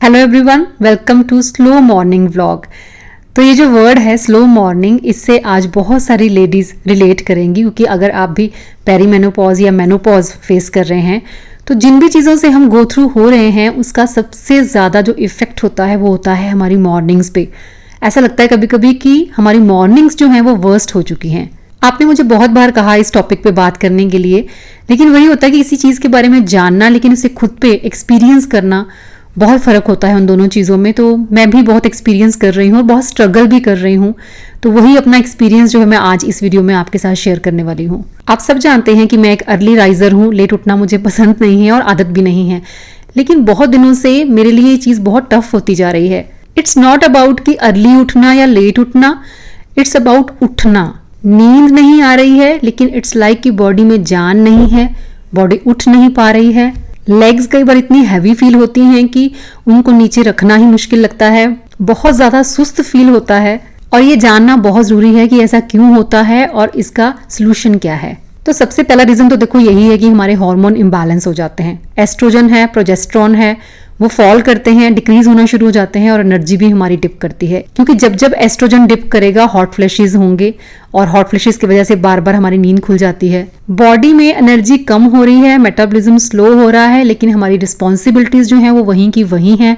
Hello everyone, welcome to slow morning vlog. तो ये जो वर्ड है स्लो मॉर्निंग, इससे आज बहुत सारी लेडीज़ रिलेट करेंगी, क्योंकि अगर आप भी पेरीमेनोपॉज या मेनोपॉज फेस कर रहे हैं तो जिन भी चीज़ों से हम गो थ्रू हो रहे हैं उसका सबसे ज़्यादा जो इफ़ेक्ट होता है वो होता है हमारी मॉर्निंग्स पे। ऐसा लगता है कभी कभी कि हमारी मॉर्निंग्स जो हैं वो वर्स्ट हो चुकी हैं। आपने मुझे बहुत बार कहा इस टॉपिक पे बात करने के लिए, लेकिन वही होता है कि किसी चीज़ के बारे में जानना लेकिन उसे खुद पे एक्सपीरियंस करना, बहुत फ़र्क होता है उन दोनों चीज़ों में। तो मैं भी बहुत एक्सपीरियंस कर रही हूँ और बहुत स्ट्रगल भी कर रही हूँ। तो वही अपना एक्सपीरियंस जो है मैं आज इस वीडियो में आपके साथ शेयर करने वाली हूँ। आप सब जानते हैं कि मैं एक अर्ली राइजर हूँ। लेट उठना मुझे पसंद नहीं है और आदत भी नहीं है, लेकिन बहुत दिनों से मेरे लिए ये चीज़ बहुत टफ होती जा रही है। इट्स नॉट अबाउट कि अर्ली उठना या लेट उठना, इट्स अबाउट उठना। नींद नहीं आ रही है लेकिन इट्स लाइक कि बॉडी में जान नहीं है, बॉडी उठ नहीं पा रही है। लेग्स कई बार इतनी हैवी फील होती हैं कि उनको नीचे रखना ही मुश्किल लगता है। बहुत ज़्यादा सुस्त फील होता है और ये जानना बहुत ज़रूरी है कि ऐसा क्यों होता है और इसका सलूशन क्या है। तो सबसे पहला रीज़न तो देखो यही है कि हमारे हार्मोन इम्बैलेंस हो जाते हैं। एस्ट्रोजन है, प्रोजेस्टेरॉन है, वो फॉल करते हैं, डिक्रीज होना शुरू हो जाते हैं और एनर्जी भी हमारी डिप करती है। क्योंकि जब जब एस्ट्रोजन डिप करेगा हॉट फ्लैशेस होंगे और हॉट फ्लैशेस की वजह से बार बार हमारी नींद खुल जाती है। बॉडी में एनर्जी कम हो रही है, मेटाबॉलिज्म स्लो हो रहा है, लेकिन हमारी रिस्पॉन्सिबिलिटीज जो है वो वहीं की वहीं है।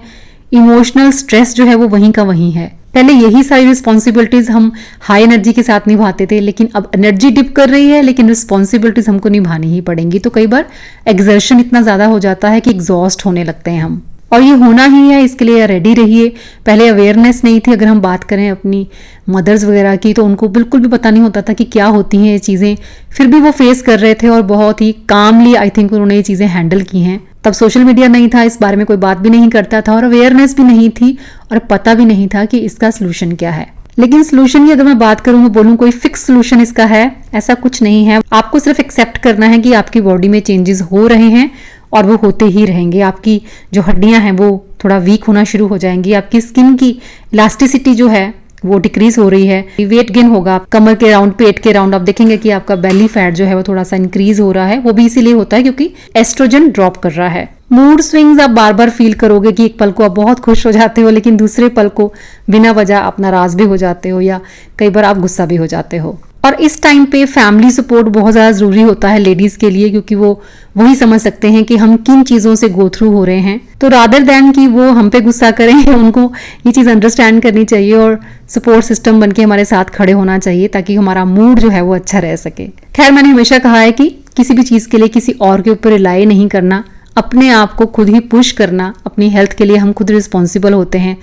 इमोशनल स्ट्रेस जो है वो वहीं का वहीं है। पहले यही सारी रिस्पॉन्सिबिलिटीज हम हाई एनर्जी के साथ निभाते थे, लेकिन अब एनर्जी डिप कर रही है लेकिन रिस्पॉन्सिबिलिटीज हमको निभानी ही पड़ेंगी। तो कई बार एक्सर्शन इतना ज़्यादा हो जाता है कि एग्जॉस्ट होने लगते हैं हम, और ये होना ही है। इसके लिए रेडी रहिए। पहले अवेयरनेस नहीं थी। अगर हम बात करें अपनी मदर्स वगैरह की तो उनको बिल्कुल भी पता नहीं होता था कि क्या होती हैं ये चीज़ें, फिर भी वो फेस कर रहे थे और बहुत ही कामली आई थिंक उन्होंने ये चीज़ें हैंडल की हैं। तब सोशल मीडिया नहीं था, इस बारे में कोई बात भी नहीं करता था और अवेयरनेस भी नहीं थी और पता भी नहीं था कि इसका सोल्यूशन क्या है। लेकिन सोल्यूशन की अगर मैं बात करूं, मैं बोलूं कोई फिक्स सोल्यूशन इसका है, ऐसा कुछ नहीं है। आपको सिर्फ एक्सेप्ट करना है कि आपकी बॉडी में चेंजेस हो रहे हैं और वो होते ही रहेंगे। आपकी जो हड्डियां हैं वो थोड़ा वीक होना शुरू हो जाएंगी, आपकी स्किन की इलास्टिसिटी जो है वो डिक्रीज हो रही है, वेट गेन होगा कमर के राउंड, पेट के राउंड। आप देखेंगे कि आपका बेली फैट जो है वो थोड़ा सा इंक्रीज हो रहा है। वो भी इसीलिए होता है क्योंकि एस्ट्रोजन ड्रॉप कर रहा है। मूड स्विंग्स आप बार बार फील करोगे कि एक पल को आप बहुत खुश हो जाते हो लेकिन दूसरे पल को बिना वजह आप नाराज भी हो जाते हो या कई बार आप गुस्सा भी हो जाते हो। और इस टाइम पे फैमिली सपोर्ट बहुत ज़्यादा ज़रूरी होता है लेडीज़ के लिए, क्योंकि वो वही समझ सकते हैं कि हम किन चीज़ों से गो थ्रू हो रहे हैं। तो रादर दैन कि वो हम पे गुस्सा करें, उनको ये चीज़ अंडरस्टैंड करनी चाहिए और सपोर्ट सिस्टम बन के हमारे साथ खड़े होना चाहिए ताकि हमारा मूड जो है वो अच्छा रह सके। खैर, मैंने हमेशा कहा है कि किसी भी चीज़ के लिए किसी और के ऊपर रिलाई नहीं करना, अपने आप को खुद ही पुश करना। अपनी हेल्थ के लिए हम खुद रिस्पॉन्सिबल होते हैं,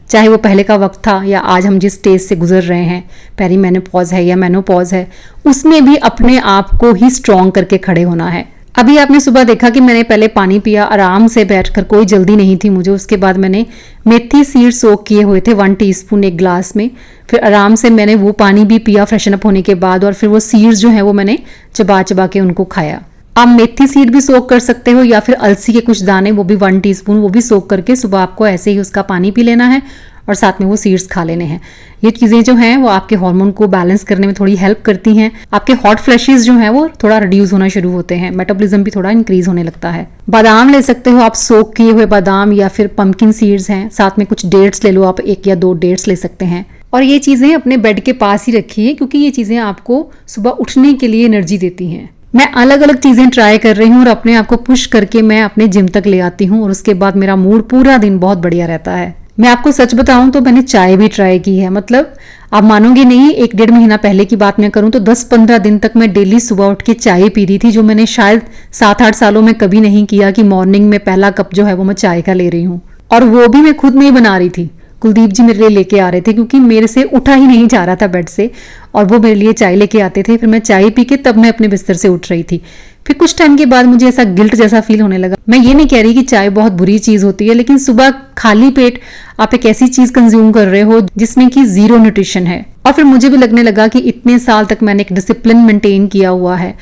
चाहे वो पहले का वक्त था या आज हम जिस स्टेज से गुजर रहे हैं, पेरीमेनोपॉज है या मेनोपॉज है, उसमें भी अपने आप को ही स्ट्रॉन्ग करके खड़े होना है। अभी आपने सुबह देखा कि मैंने पहले पानी पिया आराम से बैठकर, कोई जल्दी नहीं थी मुझे। उसके बाद मैंने मेथी सीड सोक किए हुए थे 1 टीस्पून एक ग्लास में, फिर आराम से मैंने वो पानी भी पिया फ्रेशन अप होने के बाद, और फिर वो सीड्स जो है वो मैंने चबा चबा के उनको खाया। आप मेथी सीड भी सोक कर सकते हो या फिर अलसी के कुछ दाने, वो भी 1 टीस्पून, वो भी सोक करके सुबह आपको ऐसे ही उसका पानी पी लेना है और साथ में वो सीड्स खा लेने हैं। ये चीज़ें जो हैं वो आपके हार्मोन को बैलेंस करने में थोड़ी हेल्प करती हैं। आपके हॉट फ्लैशेस जो हैं वो थोड़ा रिड्यूस होना शुरू होते हैं, मेटाबॉलिज्म भी थोड़ा इंक्रीज होने लगता है। बादाम ले सकते हो आप, सोक किए हुए बादाम, या फिर पंपकिन सीड्स हैं, साथ में कुछ डेट्स ले लो आप, 1 या 2 डेट्स ले सकते हैं। और ये चीज़ें अपने बेड के पास ही रखिए क्योंकि ये चीज़ें आपको सुबह उठने के लिए एनर्जी देती हैं। मैं अलग अलग चीज़ें ट्राई कर रही हूँ और अपने आप को पुश करके मैं अपने जिम तक ले आती हूँ और उसके बाद मेरा मूड पूरा दिन बहुत बढ़िया रहता है। मैं आपको सच बताऊं तो मैंने चाय भी ट्राई की है। मतलब आप मानोगे नहीं, 1-1.5 महीना पहले की बात मैं करूं तो 10-15 दिन तक मैं डेली सुबह उठ के चाय पी रही थी, जो मैंने शायद 7-8 सालों में कभी नहीं किया कि मॉर्निंग में पहला कप जो है वो मैं चाय का ले रही हूँ। और वो भी मैं खुद नहीं बना रही थी, कुलदीप जी मेरे लिए लेके आ रहे थे क्योंकि मेरे से उठा ही नहीं जा रहा था बेड से, और वो मेरे लिए चाय लेके आते थे। फिर मैं चाय पी के तब मैं अपने बिस्तर से उठ रही थी। फिर कुछ टाइम के बाद मुझे ऐसा गिल्ट जैसा फील होने लगा। मैं ये नहीं कह रही कि चाय बहुत बुरी चीज़ होती है, लेकिन सुबह खाली पेट आप एक ऐसी चीज़ कंज्यूम कर रहे हो जिसमें कि 0 न्यूट्रिशन है। और फिर मुझे भी लगने लगा कि इतने साल तक मैंने एक डिसिप्लिन मेंटेन किया हुआ है,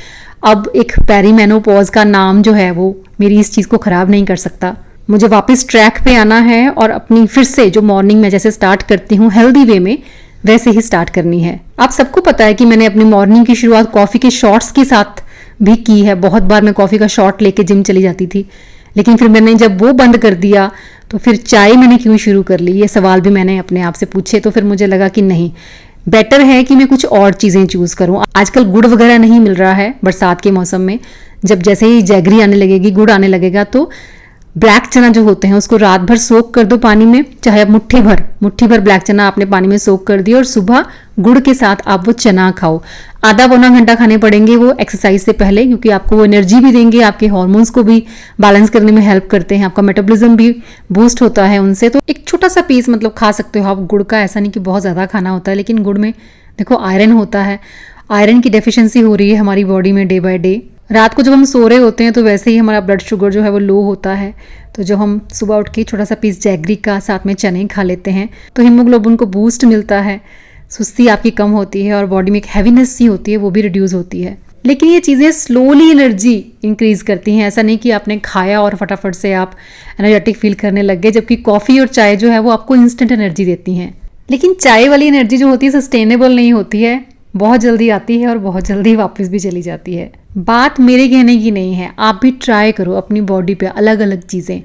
अब एक पेरीमेनोपॉज का नाम जो है वो मेरी इस चीज़ को ख़राब नहीं कर सकता। मुझे वापस ट्रैक पे आना है और अपनी फिर से जो मॉर्निंग में जैसे स्टार्ट करती हूँ हेल्दी वे में, वैसे ही स्टार्ट करनी है। आप सबको पता है कि मैंने अपनी मॉर्निंग की शुरुआत कॉफ़ी के शॉट्स के साथ भी की है। बहुत बार मैं कॉफ़ी का शॉट लेके जिम चली जाती थी, लेकिन फिर मैंने जब वो बंद कर दिया तो फिर चाय मैंने क्यों शुरू कर ली, ये सवाल भी मैंने अपने आप से पूछे। तो फिर मुझे लगा कि नहीं, बेटर है कि मैं कुछ और चीज़ें चूज़ करूँ। आजकल गुड़ वगैरह नहीं मिल रहा है बरसात के मौसम में, जब जैसे ही जैगरी आने लगेगी, गुड़ आने लगेगा, तो ब्लैक चना जो होते हैं उसको रात भर सोक कर दो पानी में, चाहे आप मुट्ठी भर ब्लैक चना आपने पानी में सोक कर दिया और सुबह गुड़ के साथ आप वो चना खाओ। आधा पौना घंटा खाने पड़ेंगे वो एक्सरसाइज से पहले, क्योंकि आपको वो एनर्जी भी देंगे, आपके हार्मोन्स को भी बैलेंस करने में हेल्प करते हैं, आपका मेटाबॉलिज्म भी बूस्ट होता है उनसे। तो एक छोटा सा पीस मतलब खा सकते हो आप गुड़ का, ऐसा नहीं कि बहुत ज़्यादा खाना होता है। लेकिन गुड़ में देखो आयरन होता है, आयरन की डेफिशिएंसी हो रही है हमारी बॉडी में डे बाय डे। रात को जब हम सो रहे होते हैं तो वैसे ही हमारा ब्लड शुगर जो है वो लो होता है, तो जब हम सुबह उठ के छोटा सा पीस जैगरी का साथ में चने खा लेते हैं तो हीमोग्लोबिन को बूस्ट मिलता है, सुस्ती आपकी कम होती है और बॉडी में एक हैवीनेस सी होती है वो भी रिड्यूस होती है। लेकिन ये चीज़ें स्लोली एनर्जी इंक्रीज करती हैं, ऐसा नहीं कि आपने खाया और फटाफट से आप एनर्जेटिक फील करने लग गए, जबकि कॉफ़ी और चाय जो है वो आपको इंस्टेंट एनर्जी देती हैं। लेकिन चाय वाली एनर्जी जो होती है सस्टेनेबल नहीं होती है, बहुत जल्दी आती है और बहुत जल्दी वापस भी चली जाती है। बात मेरे कहने की नहीं है, आप भी ट्राई करो अपनी बॉडी पे अलग अलग चीज़ें।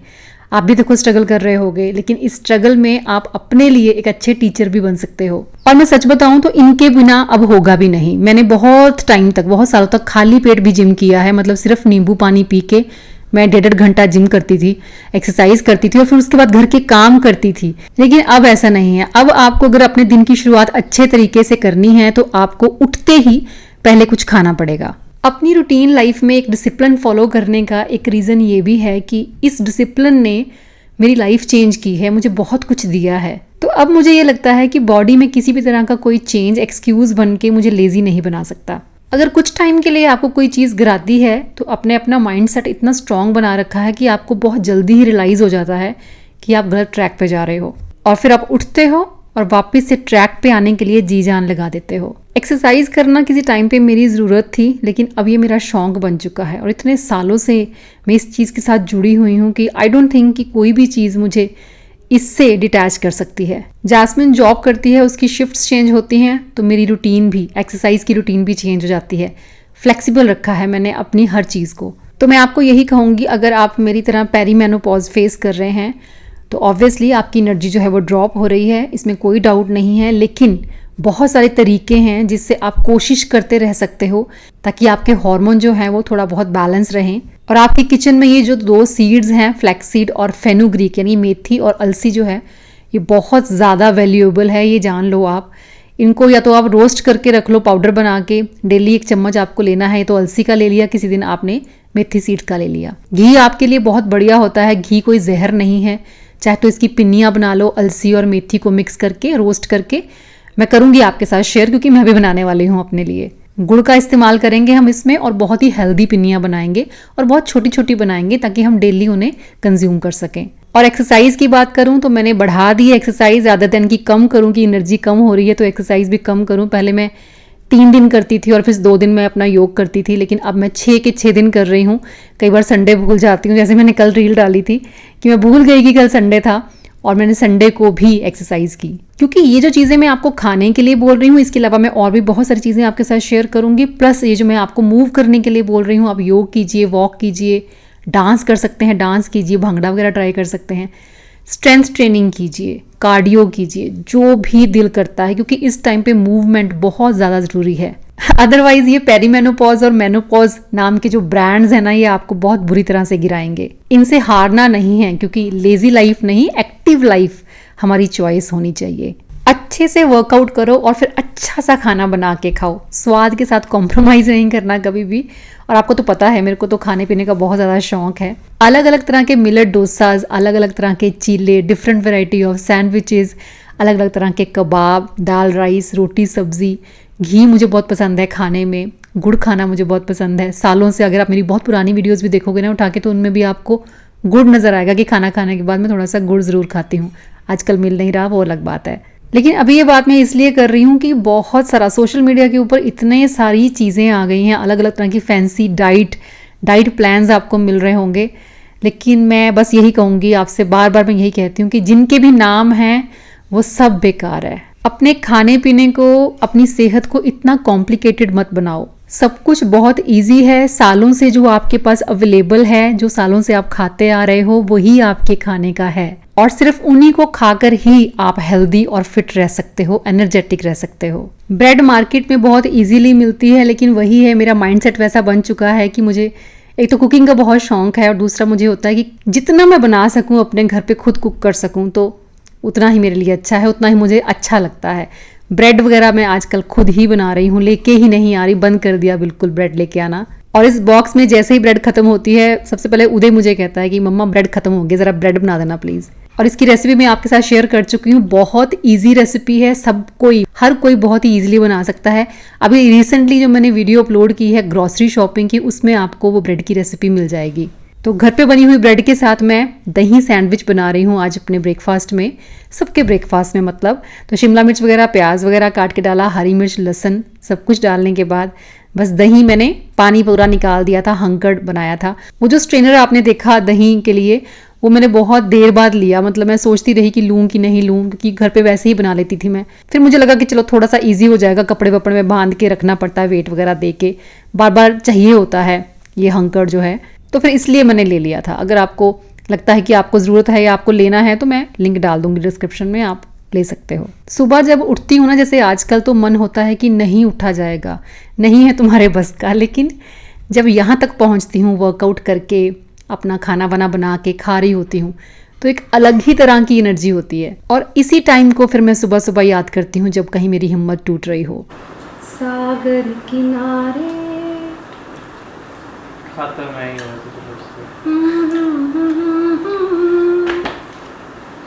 आप भी देखो स्ट्रगल कर रहे होगे, लेकिन इस स्ट्रगल में आप अपने लिए एक अच्छे टीचर भी बन सकते हो। और मैं सच बताऊं तो इनके बिना अब होगा भी नहीं। मैंने बहुत टाइम तक, बहुत सालों तक खाली पेट भी जिम किया है, मतलब सिर्फ नींबू पानी पी के मैं 1.5 घंटा जिम करती थी, एक्सरसाइज करती थी और फिर उसके बाद घर के काम करती थी। लेकिन अब ऐसा नहीं है। अब आपको अगर अपने दिन की शुरुआत अच्छे तरीके से करनी है तो आपको उठते ही पहले कुछ खाना पड़ेगा। अपनी रूटीन लाइफ में एक डिसिप्लिन फॉलो करने का एक रीज़न ये भी है कि इस डिसिप्लिन ने मेरी लाइफ चेंज की है, मुझे बहुत कुछ दिया है। तो अब मुझे ये लगता है कि बॉडी में किसी भी तरह का कोई चेंज एक्सक्यूज़ बन के मुझे लेज़ी नहीं बना सकता। अगर कुछ टाइम के लिए आपको कोई चीज़ गिराती है तो अपने अपना माइंड सेट इतना स्ट्रॉन्ग बना रखा है कि आपको बहुत जल्दी ही रियलाइज़ हो जाता है कि आप गलत ट्रैक पे जा रहे हो, और फिर आप उठते हो और वापस से ट्रैक पे आने के लिए जी जान लगा देते हो। एक्सरसाइज करना किसी टाइम पे मेरी ज़रूरत थी, लेकिन अब ये मेरा शौक बन चुका है और इतने सालों से मैं इस चीज़ के साथ जुड़ी हुई हूँ कि आई डोंट थिंक कि कोई भी चीज़ मुझे इससे डिटैच कर सकती है। जैस्मिन जॉब करती है, उसकी शिफ्ट्स चेंज होती हैं, तो मेरी रूटीन भी, एक्सरसाइज की रूटीन भी चेंज हो जाती है। फ्लेक्सिबल रखा है मैंने अपनी हर चीज़ को। तो मैं आपको यही कहूँगी, अगर आप मेरी तरह पेरीमेनोपॉज फेस कर रहे हैं तो ऑब्वियसली आपकी एनर्जी जो है वो ड्रॉप हो रही है, इसमें कोई डाउट नहीं है। लेकिन बहुत सारे तरीके हैं जिससे आप कोशिश करते रह सकते हो ताकि आपके हार्मोन जो हैं वो थोड़ा बहुत बैलेंस रहें। और आपके किचन में ये जो 2 सीड्स हैं, फ्लैक्स सीड और फेनुग्रीक यानी मेथी और अलसी जो है, ये बहुत ज़्यादा वैल्यूएबल है, ये जान लो आप। इनको या तो आप रोस्ट करके रख लो पाउडर बना के, डेली 1 चम्मच आपको लेना है। तो अलसी का ले लिया, किसी दिन आपने मेथी सीड का ले लिया। घी आपके लिए बहुत बढ़िया होता है, घी कोई जहर नहीं है। चाहे तो इसकी पिन्नियाँ बना लो, अलसी और मेथी को मिक्स करके रोस्ट करके। मैं करूँगी आपके साथ शेयर, क्योंकि मैं भी बनाने वाली हूँ अपने लिए। गुड़ का इस्तेमाल करेंगे हम इसमें, और बहुत ही हेल्दी पिन्नियाँ बनाएंगे और बहुत छोटी छोटी बनाएंगे ताकि हम डेली उन्हें कंज्यूम कर सकें। और एक्सरसाइज की बात करूँ तो मैंने बढ़ा दी है एक्सरसाइज, ज़्यादा दिन की कम करूँ कि एनर्जी कम हो रही है तो एक्सरसाइज भी कम करूँ। पहले मैं 3 दिन करती थी और फिर 2 दिन मैं अपना योग करती थी, लेकिन अब मैं 6 के 6 दिन कर रही हूँ। कई बार संडे भूल जाती हूँ, जैसे मैंने कल रील डाली थी कि मैं भूल गई कि कल संडे था और मैंने संडे को भी एक्सरसाइज की। क्योंकि ये जो चीज़ें मैं आपको खाने के लिए बोल रही हूँ, इसके अलावा मैं और भी बहुत सारी चीज़ें आपके साथ शेयर करूँगी। प्लस ये जो मैं आपको मूव करने के लिए बोल रही हूँ, आप योग कीजिए, वॉक कीजिए, डांस कर सकते हैं, डांस कीजिए, भांगड़ा वगैरह ट्राई कर सकते हैं, स्ट्रेंथ ट्रेनिंग कीजिए, कार्डियो कीजिए, जो भी दिल करता है, क्योंकि इस टाइम पे मूवमेंट बहुत ज़्यादा ज़रूरी है। अदरवाइज ये पेरीमेनोपॉज और मेनोपॉज नाम के जो ब्रांड्स हैं ना, ये आपको बहुत बुरी तरह से गिराएंगे। इनसे हारना नहीं है, क्योंकि लेजी लाइफ नहीं, एक्टिव लाइफ हमारी चॉइस होनी चाहिए। अच्छे से वर्कआउट करो और फिर अच्छा सा खाना बना के खाओ, स्वाद के साथ कॉम्प्रोमाइज़ नहीं करना कभी भी। और आपको तो पता है मेरे को तो खाने पीने का बहुत ज़्यादा शौक है। अलग अलग तरह के मिलेट डोसाज, अलग अलग तरह के चीले, डिफरेंट वैरायटी ऑफ सैंडविचेस, अलग अलग तरह के कबाब, दाल राइस, रोटी सब्जी। घी मुझे बहुत पसंद है खाने में, गुड़ खाना मुझे बहुत पसंद है। सालों से अगर आप मेरी बहुत पुरानी वीडियोस भी देखोगे ना उठा के, तो उनमें भी आपको गुड़ नज़र आएगा कि खाना खाने के बाद मैं थोड़ा सा गुड़ ज़रूर खाती हूँ। आजकल मिल नहीं रहा, वो अलग बात है। लेकिन अभी ये बात मैं इसलिए कर रही हूँ कि बहुत सारा सोशल मीडिया के ऊपर इतने सारी चीज़ें आ गई हैं, अलग अलग तरह की फैंसी डाइट प्लान्स आपको मिल रहे होंगे। लेकिन मैं बस यही कहूँगी आपसे, बार बार मैं यही कहती हूँ कि जिनके भी नाम हैं वो सब बेकार है। अपने खाने पीने को, अपनी सेहत को इतना कॉम्प्लिकेटेड मत बनाओ। सब कुछ बहुत इजी है। सालों से जो आपके पास अवेलेबल है, जो सालों से आप खाते आ रहे हो, वही आपके खाने का है। और सिर्फ उन्हीं को खाकर ही आप हेल्दी और फिट रह सकते हो, एनर्जेटिक रह सकते हो। ब्रेड मार्केट में बहुत इजीली मिलती है, लेकिन वही है, मेरा माइंडसेट वैसा बन चुका है कि मुझे एक तो कुकिंग का बहुत शौक है और दूसरा मुझे होता है कि जितना मैं बना सकूं अपने घर पे खुद कुक कर सकूं तो उतना ही मेरे लिए अच्छा है, उतना ही मुझे अच्छा लगता है। ब्रेड वगैरह मैं आजकल खुद ही बना रही हूँ, लेके ही नहीं आ रही, बंद कर दिया बिल्कुल ब्रेड लेके आना। और इस बॉक्स में जैसे ही ब्रेड खत्म होती है, सबसे पहले उदय मुझे कहता है कि मम्मा ब्रेड खत्म हो गई, ज़रा ब्रेड बना देना प्लीज़। और इसकी रेसिपी मैं आपके साथ शेयर कर चुकी हूँ, बहुत इजी रेसिपी है, हर कोई बहुत ही इजीली बना सकता है। अभी रिसेंटली जो मैंने वीडियो अपलोड की है ग्रॉसरी शॉपिंग की, उसमें आपको वो ब्रेड की रेसिपी मिल जाएगी। तो घर पे बनी हुई ब्रेड के साथ मैं दही सैंडविच बना रही हूँ आज अपने ब्रेकफास्ट में, सबके ब्रेकफास्ट में मतलब। तो शिमला मिर्च वगैरह, प्याज वगैरह काट के डाला, हरी मिर्च, लहसुन, सब कुछ डालने के बाद बस दही मैंने पानी पूरा निकाल दिया था, हंकड़ बनाया था। वो जो स्ट्रेनर आपने देखा दही के लिए, वो मैंने बहुत देर बाद लिया, मतलब मैं सोचती रही कि लूँ कि नहीं लूँ, क्योंकि घर पे वैसे ही बना लेती थी मैं। फिर मुझे लगा कि चलो थोड़ा सा ईजी हो जाएगा, कपड़े वपड़े में बांध के रखना पड़ता है, वेट वगैरह दे के बार बार चाहिए होता है ये हंकड़ जो है, तो फिर इसलिए मैंने ले लिया था। अगर आपको लगता है कि आपको ज़रूरत है या आपको लेना है तो मैं लिंक डाल दूंगी डिस्क्रिप्शन में, आप ले सकते हो। सुबह जब उठती हूँ ना, जैसे आजकल तो मन होता है कि नहीं उठा जाएगा, नहीं है तुम्हारे बस का, लेकिन जब यहाँ तक पहुँचती हूँ वर्कआउट करके, अपना खाना बना के खा रही होती हूँ, तो एक अलग ही तरह की एनर्जी होती है। और इसी टाइम को फिर मैं सुबह सुबह याद करती हूँ जब कहीं मेरी हिम्मत टूट रही हो। सागर किनारे खत्म है ही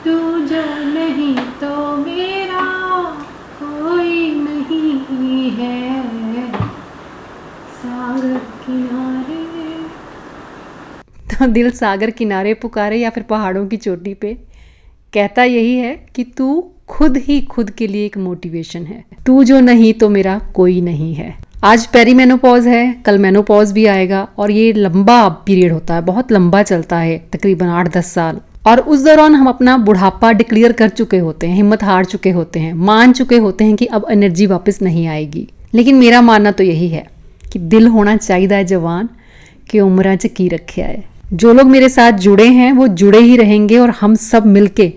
तू जो नहीं तो मेरा कोई नहीं है, सागर किनारे। तो दिल सागर किनारे पुकारे या फिर पहाड़ों की चोटी पे, कहता यही है कि तू खुद ही खुद के लिए एक मोटिवेशन है, तू जो नहीं तो मेरा कोई नहीं है। आज पेरीमेनोपॉज है, कल मेनोपॉज भी आएगा और ये लंबा पीरियड होता है, बहुत लंबा चलता है, तकरीबन 8-10 साल। और उस दौरान हम अपना बुढ़ापा डिक्लेयर कर चुके होते हैं, हिम्मत हार चुके होते हैं, मान चुके होते हैं कि अब एनर्जी वापस नहीं आएगी। लेकिन मेरा मानना तो यही है कि दिल होना चाहिए जवान कि उम्र च की रखा है। जो लोग मेरे साथ जुड़े हैं वो जुड़े ही रहेंगे और हम सब मिलके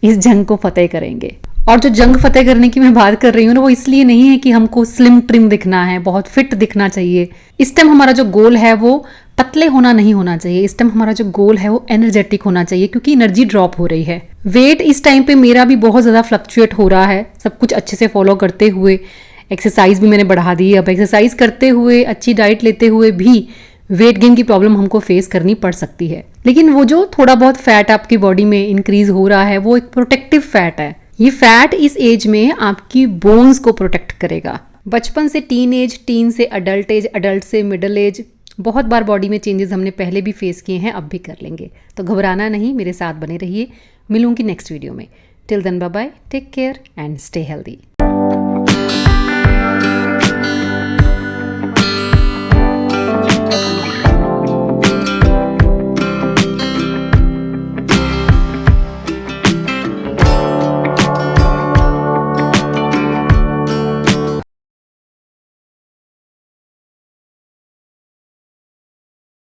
इस जंग को फतेह करेंगे। और जो जंग फतेह करने की मैं बात कर रही हूँ ना, वो इसलिए नहीं है कि हमको स्लिम ट्रिम दिखना है, बहुत फिट दिखना चाहिए। इस टाइम हमारा जो गोल है वो पतले होना नहीं होना चाहिए, इस टाइम हमारा जो गोल है वो एनर्जेटिक होना चाहिए, क्योंकि एनर्जी ड्रॉप हो रही है। वेट इस टाइम पे मेरा भी बहुत ज़्यादा फ्लक्चुएट हो रहा है, सब कुछ अच्छे से फॉलो करते हुए। एक्सरसाइज भी मैंने बढ़ा दी है, अब एक्सरसाइज करते हुए, अच्छी डाइट लेते हुए भी वेट गेन की प्रॉब्लम हमको फेस करनी पड़ सकती है। लेकिन वो जो थोड़ा बहुत फैट आपकी बॉडी में इंक्रीज हो रहा है वो एक प्रोटेक्टिव फैट है। ये फैट इस एज में आपकी बोन्स को प्रोटेक्ट करेगा। बचपन से टीन एज, टीन से अडल्ट एज, अडल्ट से मिडिल एज, बहुत बार बॉडी में चेंजेस हमने पहले भी फेस किए हैं, अब भी कर लेंगे। तो घबराना नहीं, मेरे साथ बने रहिए। मिलूंगी नेक्स्ट वीडियो में। Till then bye bye, take care and stay healthy.